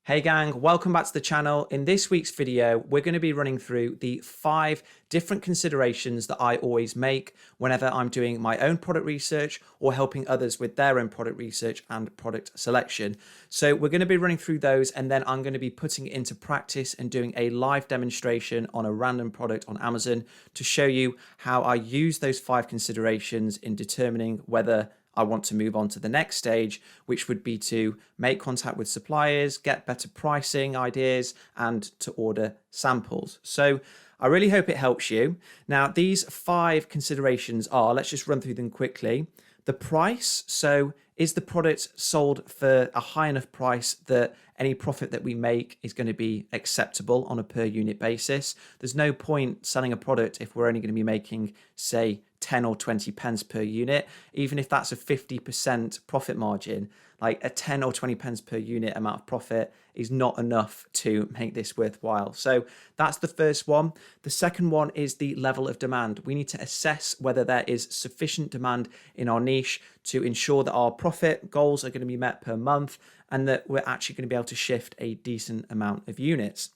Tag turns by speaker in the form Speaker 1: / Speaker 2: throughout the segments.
Speaker 1: Hey gang, welcome back to the channel. In this week's video, we're going to be running through the 5 different considerations that I always make whenever I'm doing my own product research or helping others with their own product research and product selection. So we're going to be running through those, and then I'm going to be putting it into practice and doing a live demonstration on a random product on Amazon to show you how I use those 5 considerations in determining whether I want to move on to the next stage, which would be to make contact with suppliers, get better pricing ideas, and to order samples. So I really hope it helps you. Now, these 5 considerations are, let's just run through them quickly. The price. So is the product sold for a high enough price that any profit that we make is going to be acceptable on a per unit basis? There's no point selling a product if we're only going to be making, say, 10 or 20 pence per unit, even if that's a 50% profit margin. Like a 10 or 20 pence per unit amount of profit is not enough to make this worthwhile. So that's the first one. The second one is the level of demand. We need to assess whether there is sufficient demand in our niche to ensure that our profit goals are going to be met per month and that we're actually going to be able to shift a decent amount of units.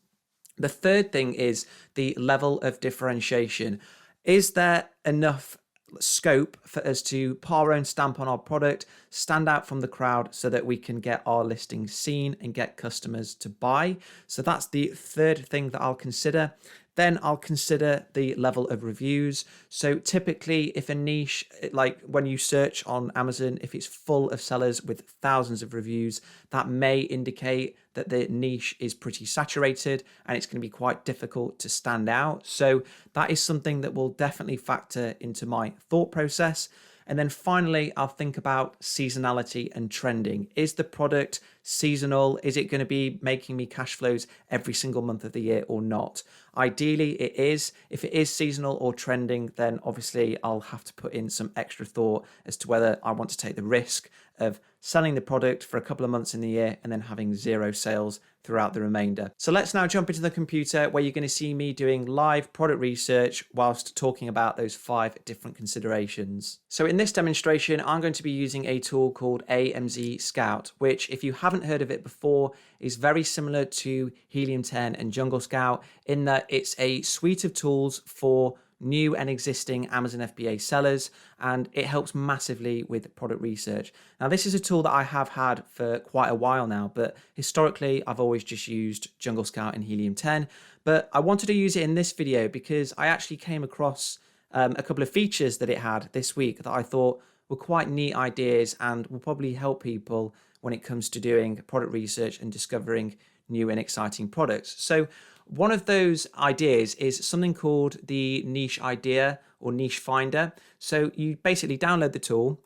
Speaker 1: The third thing is the level of differentiation. Is there enough scope for us to put our own stamp on our product, stand out from the crowd so that we can get our listing seen and get customers to buy? So that's the third thing that I'll consider. Then I'll consider the level of reviews. So typically, if a niche, like when you search on Amazon, if it's full of sellers with thousands of reviews, that may indicate that the niche is pretty saturated and it's going to be quite difficult to stand out. So that is something that will definitely factor into my thought process. And then finally, I'll think about seasonality and trending. Is the product seasonal? Is it going to be making me cash flows every single month of the year or not? Ideally, it is. If it is seasonal or trending, then obviously I'll have to put in some extra thought as to whether I want to take the risk of selling the product for a couple of months in the year and then having 0 sales throughout the remainder. So let's now jump into the computer where you're going to see me doing live product research whilst talking about those 5 different considerations. So in this demonstration, I'm going to be using a tool called AMZ Scout, which, if you haven't heard of it before, is very similar to Helium 10 and Jungle Scout in that it's a suite of tools for new and existing Amazon FBA sellers, and it helps massively with product research. Now, this is a tool that I have had for quite a while now, but historically I've always just used Jungle Scout and Helium 10, but I wanted to use it in this video because I actually came across a couple of features that it had this week that I thought were quite neat ideas and will probably help people when it comes to doing product research and discovering new and exciting products. So one of those ideas is something called the niche idea or niche finder. So you basically download the tool,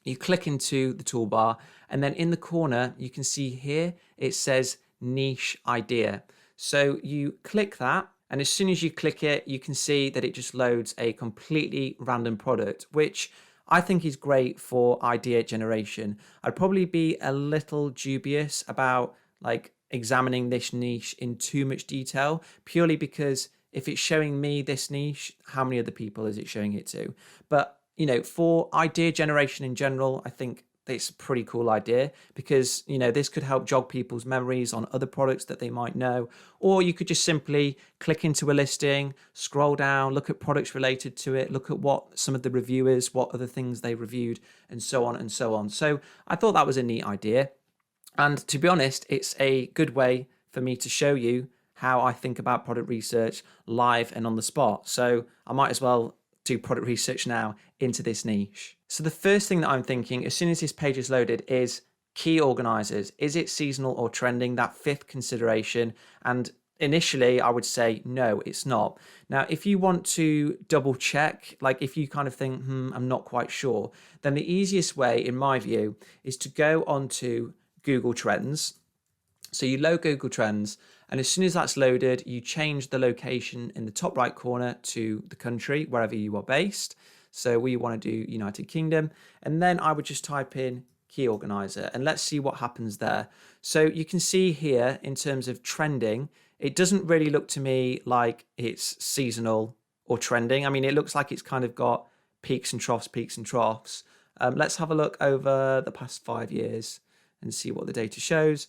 Speaker 1: you click into the toolbar, and then in the corner, you can see here, it says niche idea. So you click that, and as soon as you click it, you can see that it just loads a completely random product, which I think is great for idea generation. I'd probably be a little dubious about examining this niche in too much detail, purely because if it's showing me this niche, how many other people is it showing it to? But, for idea generation in general, I think it's a pretty cool idea because, this could help jog people's memories on other products that they might know. Or you could just simply click into a listing, scroll down, look at products related to it, look at what some of the reviewers, what other things they reviewed, and so on and so on. So I thought that was a neat idea. And to be honest, it's a good way for me to show you how I think about product research live and on the spot. So I might as well do product research now into this niche. So the first thing that I'm thinking as soon as this page is loaded is key organizers. Is it seasonal or trending? That 5th consideration. And initially I would say, no, it's not. Now, if you want to double check, if you kind of think, I'm not quite sure, then the easiest way, in my view, is to go onto Google Trends. So you load Google Trends, and as soon as that's loaded, you change the location in the top right corner to the country, wherever you are based. So we want to do United Kingdom, and then I would just type in key organizer, and let's see what happens there. So you can see here in terms of trending, it doesn't really look to me like it's seasonal or trending. I mean, it looks like it's kind of got peaks and troughs, peaks and troughs. Let's have a look over the past 5 years and see what the data shows.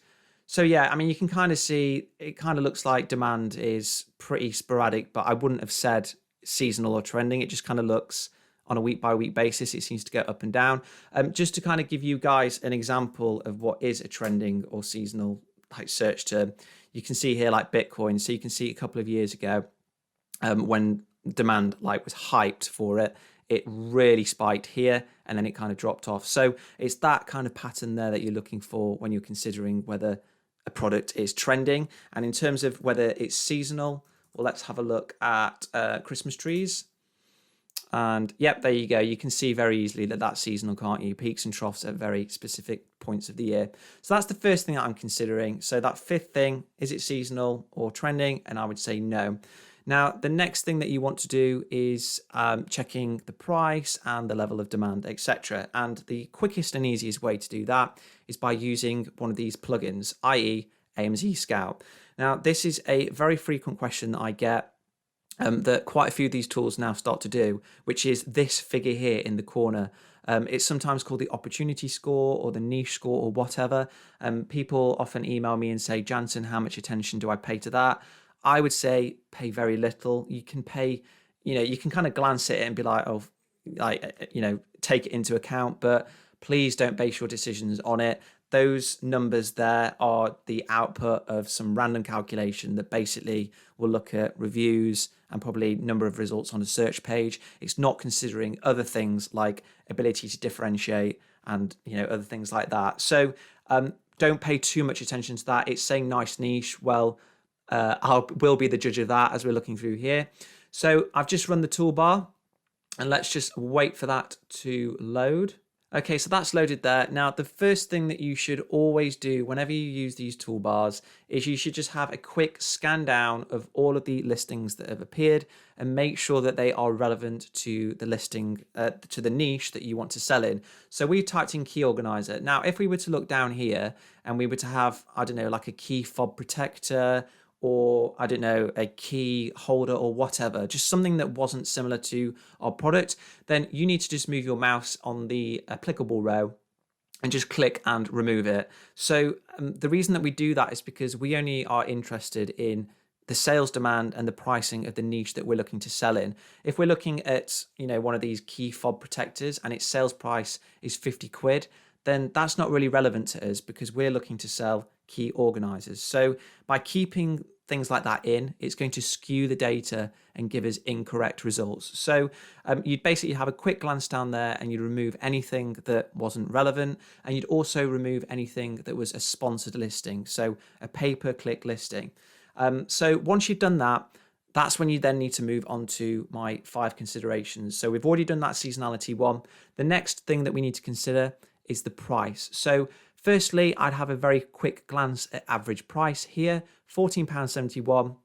Speaker 1: So yeah, I mean, you can kind of see it kind of looks like demand is pretty sporadic, but I wouldn't have said seasonal or trending. It just kind of looks on a week by week basis. It seems to go up and down. Just to kind of give you guys an example of what is a trending or seasonal like search term, you can see here like Bitcoin. So you can see a couple of years ago when demand like was hyped for it, it really spiked here and then it kind of dropped off. So it's that kind of pattern there that you're looking for when you're considering whether a product is trending. And in terms of whether it's seasonal, well, let's have a look at Christmas trees. And yep, there you go. You can see very easily that that's seasonal, can't you? Peaks and troughs at very specific points of the year. So that's the first thing that I'm considering. So that fifth thing, is it seasonal or trending? And I would say no. Now, the next thing that you want to do is checking the price and the level of demand, etc. And the quickest and easiest way to do that is by using one of these plugins, i.e. AMZ Scout. Now, this is a very frequent question that I get that quite a few of these tools now start to do, which is this figure here in the corner. It's sometimes called the opportunity score or the niche score or whatever. People often email me and say, Jansen, how much attention do I pay to that? I would say pay very little. You can pay, you can kind of glance at it and be like, oh, take it into account, but please don't base your decisions on it. Those numbers there are the output of some random calculation that basically will look at reviews and probably number of results on a search page. It's not considering other things like ability to differentiate and other things like that. So don't pay too much attention to that. It's saying nice niche. Well, we'll be the judge of that as we're looking through here. So I've just run the toolbar and let's just wait for that to load. Okay, so that's loaded there. Now, the first thing that you should always do whenever you use these toolbars is you should just have a quick scan down of all of the listings that have appeared and make sure that they are relevant to the listing, to the niche that you want to sell in. So we typed in key organizer. Now, if we were to look down here and we were to have, I don't know, like a key fob protector, or I don't know, a key holder or whatever, just something that wasn't similar to our product, then you need to just move your mouse on the applicable row and just click and remove it. So the reason that we do that is because we only are interested in the sales demand and the pricing of the niche that we're looking to sell in. If we're looking at, one of these key fob protectors and its sales price is 50 quid, then that's not really relevant to us because we're looking to sell key organizers. So by keeping things like that in, it's going to skew the data and give us incorrect results. So you'd basically have a quick glance down there and you'd remove anything that wasn't relevant, and you'd also remove anything that was a sponsored listing, so a pay-per-click listing. So once you've done that, that's when you then need to move on to my 5 considerations. So we've already done that seasonality one. The next thing that we need to consider is the price. So firstly, I'd have a very quick glance at average price here, £14.71.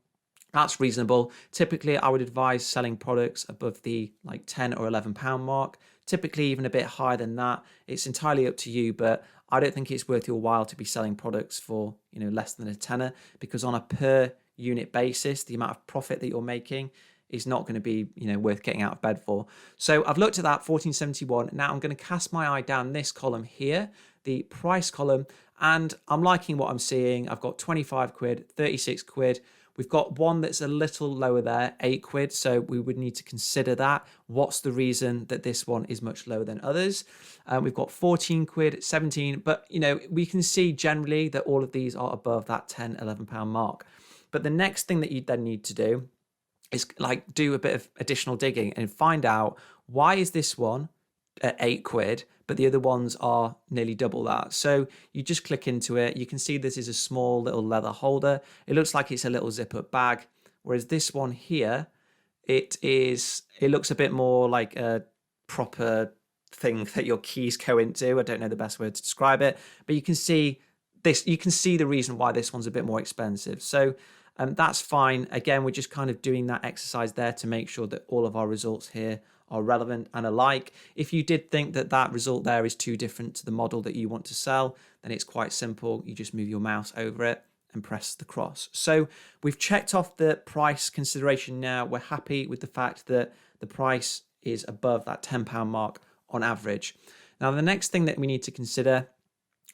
Speaker 1: That's reasonable. Typically, I would advise selling products above the like £10 or £11 mark, typically even a bit higher than that. It's entirely up to you, but I don't think it's worth your while to be selling products for less than a tenner, because on a per unit basis, the amount of profit that you're making is not going to be worth getting out of bed for. So I've looked at that 1471. Now I'm going to cast my eye down this column here, the price column, and I'm liking what I'm seeing. I've got 25 quid, 36 quid. We've got one that's a little lower there, 8 quid. So we would need to consider that. What's the reason that this one is much lower than others? We've got 14 quid, 17, but we can see generally that all of these are above that 10, £11 mark. But the next thing that you then need to do is like do a bit of additional digging and find out, why is this one at 8 quid, but the other ones are nearly double that? So you just click into it. You can see this is a small little leather holder. It looks like it's a little zip-up bag, whereas this one here, it looks a bit more like a proper thing that your keys go into. I don't know the best word to describe it, but you can see this. You can see the reason why this one's a bit more expensive. So that's fine. Again, we're just kind of doing that exercise there to make sure that all of our results here are relevant and alike. If you did think that that result there is too different to the model that you want to sell, then it's quite simple. You just move your mouse over it and press the cross. So we've checked off the price consideration now. We're happy with the fact that the price is above that £10 mark on average. Now, the next thing that we need to consider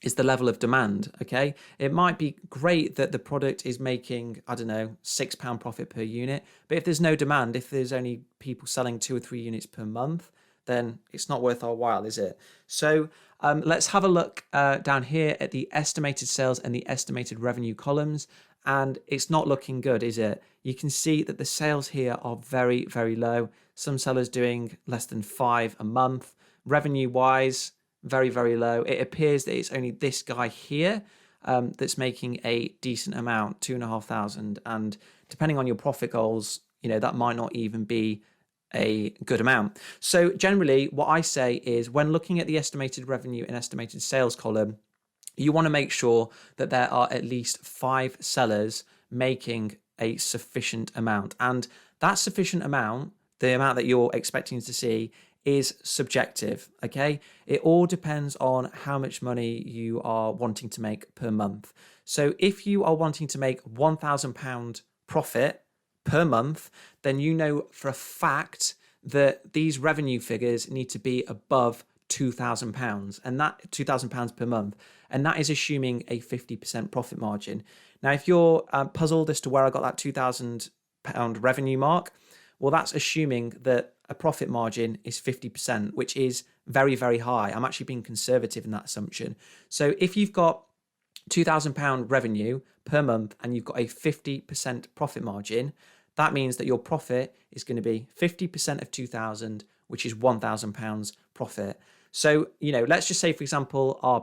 Speaker 1: is the level of demand. Okay, it might be great that the product is making, I don't know, £6 profit per unit, but if there's no demand, if there's only people selling 2 or 3 units per month, then it's not worth our while, is it? So let's have a look down here at the estimated sales and the estimated revenue columns, and it's not looking good, is it? You can see that the sales here are very, very low. Some sellers doing less than 5 a month. Revenue wise, very, very low. It appears that it's only this guy here that's making a decent amount, 2,500. And depending on your profit goals, that might not even be a good amount. So generally, what I say is when looking at the estimated revenue and estimated sales column, you want to make sure that there are at least 5 sellers making a sufficient amount. And that sufficient amount, the amount that you're expecting to see, is subjective, okay? It all depends on how much money you are wanting to make per month. So if you are wanting to make £1,000 profit per month, then you know for a fact that these revenue figures need to be above £2,000, and that £2,000 per month, and that is assuming a 50% profit margin. Now, if you're puzzled as to where I got that £2,000 revenue mark, well, that's assuming that a profit margin is 50%, which is very, very high. I'm actually being conservative in that assumption. So if you've got £2,000 revenue per month and you've got a 50% profit margin, that means that your profit is going to be 50% of 2,000, which is £1,000 profit. So, let's just say, for example, our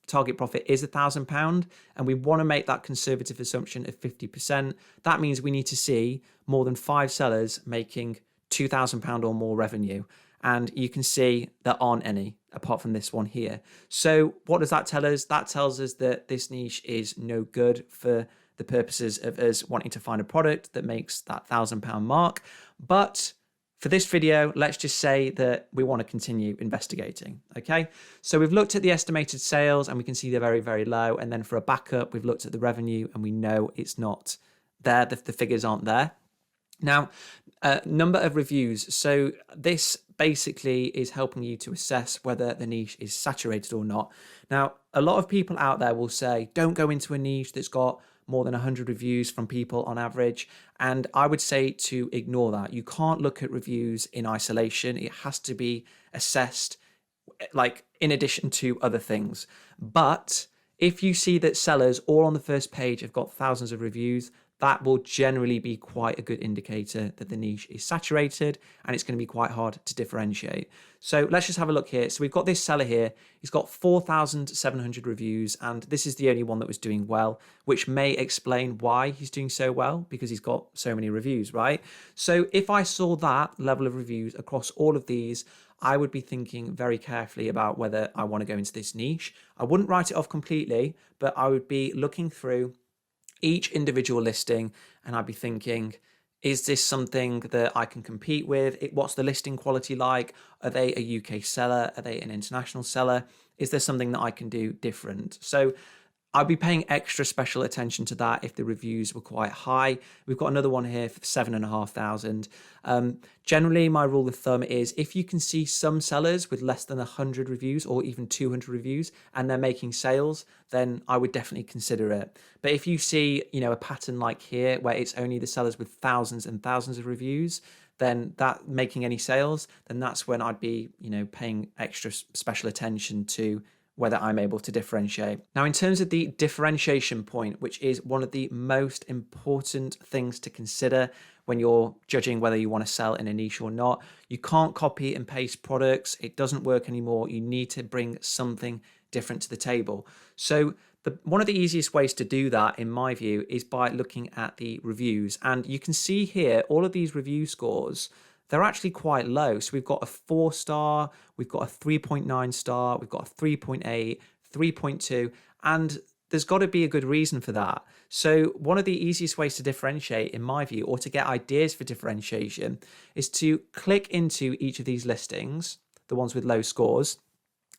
Speaker 1: target profit is £1,000 and we want to make that conservative assumption of 50%. That means we need to see more than 5 sellers making £2,000 or more revenue. And you can see there aren't any apart from this one here. So what does that tell us? That tells us that this niche is no good for the purposes of us wanting to find a product that makes that £1,000 mark. But for this video, let's just say that we want to continue investigating, okay? So we've looked at the estimated sales and we can see they're very, very low. And then for a backup, we've looked at the revenue and we know it's not there, the figures aren't there. Now, number of reviews. So this basically is helping you to assess whether the niche is saturated or not. Now, a lot of people out there will say, don't go into a niche that's got more than 100 reviews from people on average. And I would say to ignore that. You can't look at reviews in isolation. It has to be assessed like in addition to other things. But if you see that sellers all on the first page have got thousands of reviews, that will generally be quite a good indicator that the niche is saturated and it's going to be quite hard to differentiate. So let's just have a look here. So we've got this seller here. He's got 4,700 reviews and this is the only one that was doing well, which may explain why he's doing so well because he's got so many reviews, right? So if I saw that level of reviews across all of these, I would be thinking very carefully about whether I want to go into this niche. I wouldn't write it off completely, but I would be looking through each individual listing and I'd be thinking, is this something that I can compete with? What's the listing quality like? Are they a UK seller? Are they an international seller? Is there something that I can do different? So I'd be paying extra special attention to that if the reviews were quite high. We've got another one here for 7,500. Generally, my rule of thumb is if you can see some sellers with less than 100 reviews or even 200 reviews and they're making sales, then I would definitely consider it. But if you see, a pattern like here where it's only the sellers with thousands and thousands of reviews, then that making any sales, then that's when I'd be, paying extra special attention to whether I'm able to differentiate. Now, in terms of the differentiation point, which is one of the most important things to consider when you're judging whether you want to sell in a niche or not, you can't copy and paste products. It doesn't work anymore. You need to bring something different to the table. So one of the easiest ways to do that, in my view, is by looking at the reviews. And you can see here, all of these review scores, they're actually quite low. So we've got a 4-star, we've got a 3.9 star, we've got a 3.8, 3.2, and there's got to be a good reason for that. So one of the easiest ways to differentiate, in my view, or to get ideas for differentiation, is to click into each of these listings, the ones with low scores,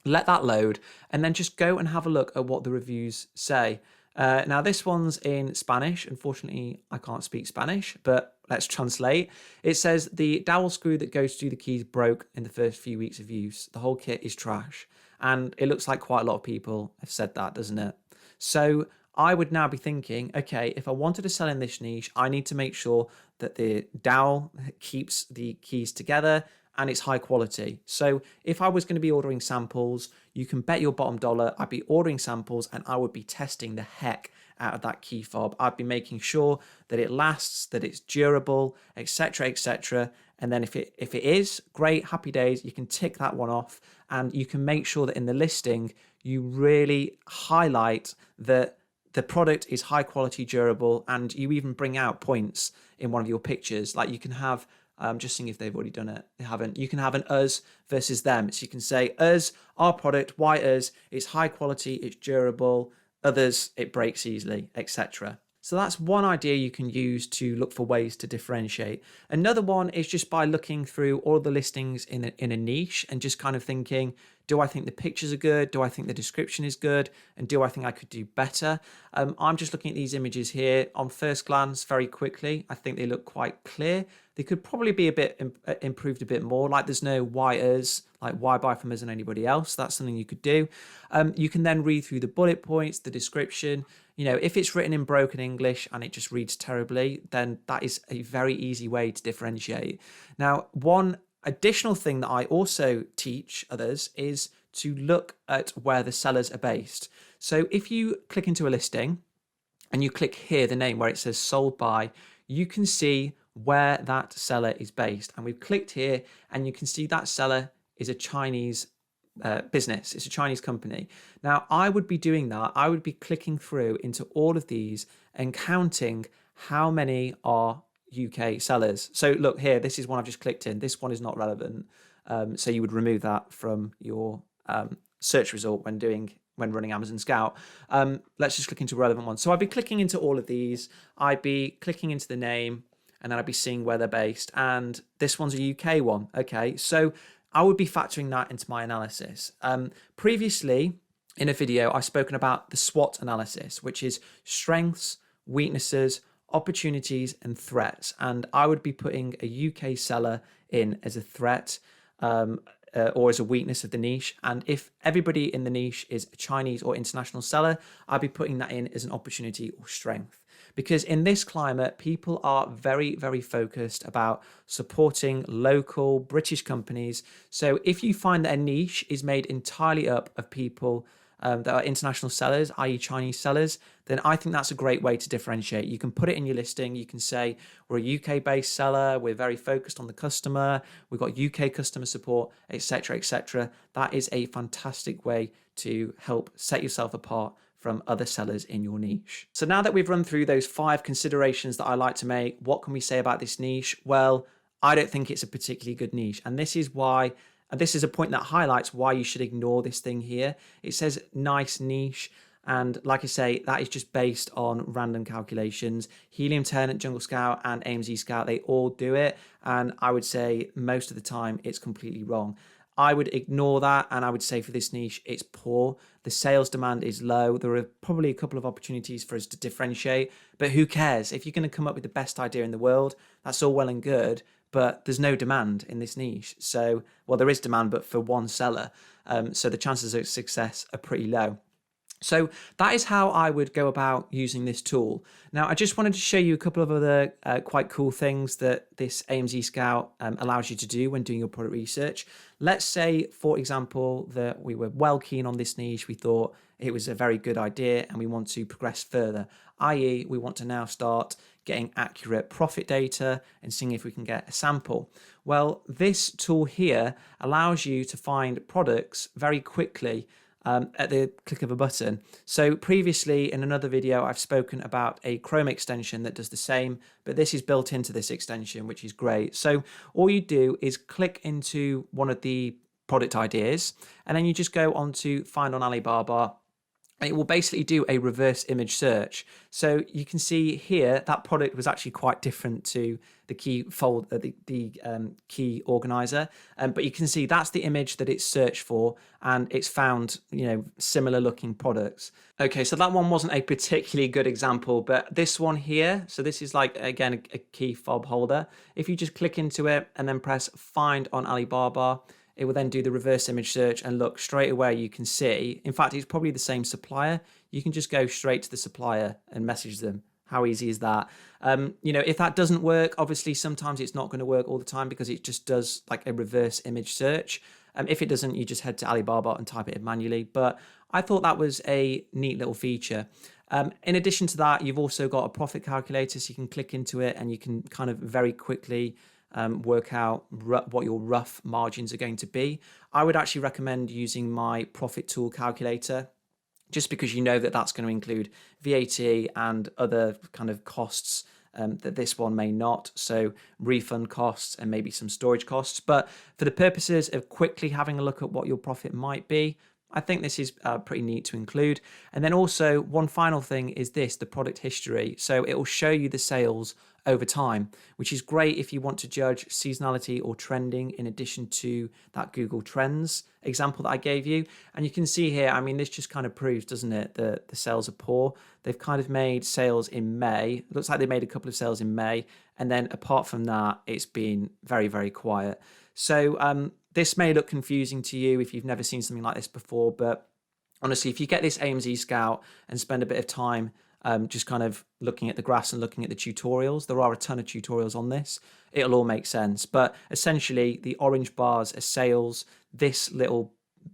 Speaker 1: let that load, and then just go and have a look at what the reviews say. Now, this one's in Spanish. Unfortunately, I can't speak Spanish, but let's translate. It says, the dowel screw that goes through the keys broke in the first few weeks of use. The whole kit is trash. And it looks like quite a lot of people have said that, doesn't it? So I would now be thinking, okay, if I wanted to sell in this niche, I need to make sure that the dowel keeps the keys together and it's high quality. So if I was going to be ordering samples, you can bet your bottom dollar I'd be ordering samples and I would be testing the heck out of that key fob. I'd be making sure that it lasts, that it's durable, etc., etc. And then if it is, great, happy days, you can tick that one off, and you can make sure that in the listing you really highlight that the product is high quality, durable, and you even bring out points in one of your pictures. Like you can have, just seeing if they've already done it. They haven't. You can have an us versus them. So you can say us, our product, why us, it's high quality, it's durable, others, it breaks easily, etc. So that's one idea you can use to look for ways to differentiate. Another one is just by looking through all the listings in a niche and just kind of thinking, do I think the pictures are good? Do I think the description is good? And do I think I could do better? I'm just looking at these images here on first glance very quickly. I think they look quite clear. They could probably be a bit improved a bit more. Like there's no why us, like why buy from us and anybody else. That's something you could do. You can then read through the bullet points, the description. You know, if it's written in broken English and it just reads terribly, then that is a very easy way to differentiate. Now, one additional thing that I also teach others is to look at where the sellers are based. So if you click into a listing and you click here, the name where it says sold by, you can see where that seller is based. And we've clicked here and you can see that seller is a Chinese business. It's a Chinese company. Now, I would be doing that. I would be clicking through into all of these and counting how many are UK sellers. So look here, this is one I've just clicked in. This one is not relevant. So you would remove that from your search result when running Amazon Scout. Let's just click into relevant ones. So I'd be clicking into all of these. I'd be clicking into the name and then I'd be seeing where they're based. And this one's a UK one. Okay, so I would be factoring that into my analysis. Previously in a video, I've spoken about the SWOT analysis, which is strengths, weaknesses, opportunities, and threats. And I would be putting a UK seller in as a threat or as a weakness of the niche. And if everybody in the niche is a Chinese or international seller, I'd be putting that in as an opportunity or strength. Because in this climate, people are very, very focused about supporting local British companies. So if you find that a niche is made entirely up of people that are international sellers, i.e. Chinese sellers, then I think that's a great way to differentiate. You can put it in your listing. You can say, we're a UK-based seller. We're very focused on the customer. We've got UK customer support, etc., etc. That is a fantastic way to help set yourself apart from other sellers in your niche. So now that we've run through those 5 considerations that I like to make, what can we say about this niche? Well, I don't think it's a particularly good niche. And this is why, and this is a point that highlights why you should ignore this thing here. It says nice niche. And like I say, that is just based on random calculations. Helium, Ternant, Jungle Scout, and AMZ Scout, they all do it. And I would say most of the time it's completely wrong. I would ignore that, and I would say for this niche, it's poor. The sales demand is low. There are probably a couple of opportunities for us to differentiate, but who cares? If you're going to come up with the best idea in the world, that's all well and good, but there's no demand in this niche. So, well, there is demand, but for one seller. So the chances of success are pretty low. So that is how I would go about using this tool. Now, I just wanted to show you a couple of other quite cool things that this AMZ Scout allows you to do when doing your product research. Let's say, for example, that we were well keen on this niche. We thought it was a very good idea and we want to progress further, i.e. we want to now start getting accurate profit data and seeing if we can get a sample. Well, this tool here allows you to find products very quickly at the click of a button. So previously in another video, I've spoken about a Chrome extension that does the same, but this is built into this extension, which is great. So all you do is click into one of the product ideas, and then you just go on to find on Alibaba. And it will basically do a reverse image search. So you can see here that product was actually quite different to the key fold, the key organizer. But you can see that's the image that it's searched for, and it's found, similar looking products. Okay, so that one wasn't a particularly good example, but this one here, so this is like, again, a key fob holder. If you just click into it and then press find on Alibaba, it will then do the reverse image search, and look, straight away you can see, in fact, it's probably the same supplier. You can just go straight to the supplier and message them. How easy is that? If that doesn't work, obviously sometimes it's not going to work all the time because it just does like a reverse image search. If it doesn't, you just head to Alibaba and type it in manually. But I thought that was a neat little feature. In addition to that, you've also got a profit calculator, so you can click into it and you can kind of very quickly work out what your rough margins are going to be. I would actually recommend using my profit tool calculator, just because you know that that's going to include VAT and other kind of costs that this one may not. So refund costs and maybe some storage costs. But for the purposes of quickly having a look at what your profit might be, I think this is pretty neat to include. And then also one final thing is this, the product history. So it will show you the sales over time, which is great if you want to judge seasonality or trending in addition to that Google Trends example that I gave you. And you can see here, I mean, this just kind of proves, doesn't it, that the sales are poor. They've kind of made sales in May. It looks like they made a couple of sales in May. And then apart from that, it's been very, very quiet. So this may look confusing to you if you've never seen something like this before, but honestly, if you get this AMZ Scout and spend a bit of time just kind of looking at the graphs and looking at the tutorials, there are a ton of tutorials on this, it'll all make sense. But essentially, the orange bars are sales. This little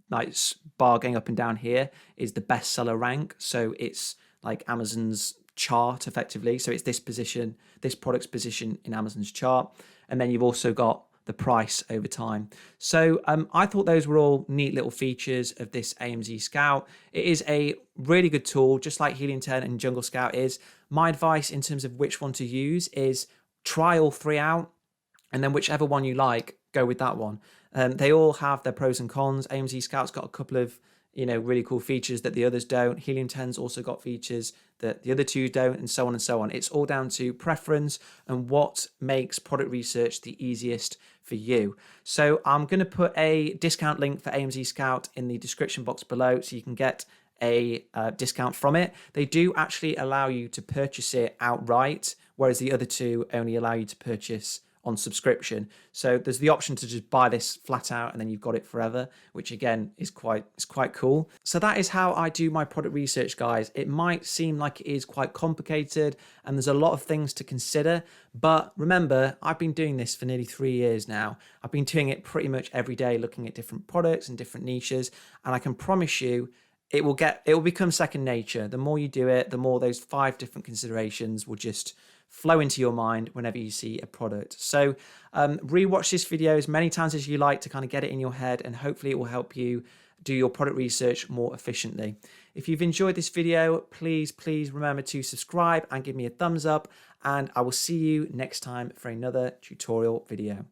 Speaker 1: nice bar going up and down here is the bestseller rank. So it's like Amazon's chart effectively. So it's this position, this product's position in Amazon's chart. And then you've also got the price over time. So I thought those were all neat little features of this AMZ Scout. It is a really good tool, just like Helium 10 and Jungle Scout is. My advice in terms of which one to use is try all three out, and then whichever one you like, go with that one. They all have their pros and cons. AMZ Scout's got a couple of really cool features that the others don't. Helium 10's also got features that the other two don't, and so on and so on. It's all down to preference and what makes product research the easiest for you. So I'm going to put a discount link for AMZ Scout in the description box below so you can get a discount from it. They do actually allow you to purchase it outright, whereas the other two only allow you to purchase on subscription. So there's the option to just buy this flat out and then you've got it forever, which again is quite cool. So that is how I do my product research, guys. It might seem like it is quite complicated and there's a lot of things to consider, but remember, I've been doing this for nearly 3 years now. I've been doing it pretty much every day, looking at different products and different niches, and I can promise you it will become second nature. The more you do it, the more those 5 different considerations will just flow into your mind whenever you see a product. So rewatch this video as many times as you like to kind of get it in your head, and hopefully it will help you do your product research more efficiently. If you've enjoyed this video, please remember to subscribe and give me a thumbs up, and I will see you next time for another tutorial video.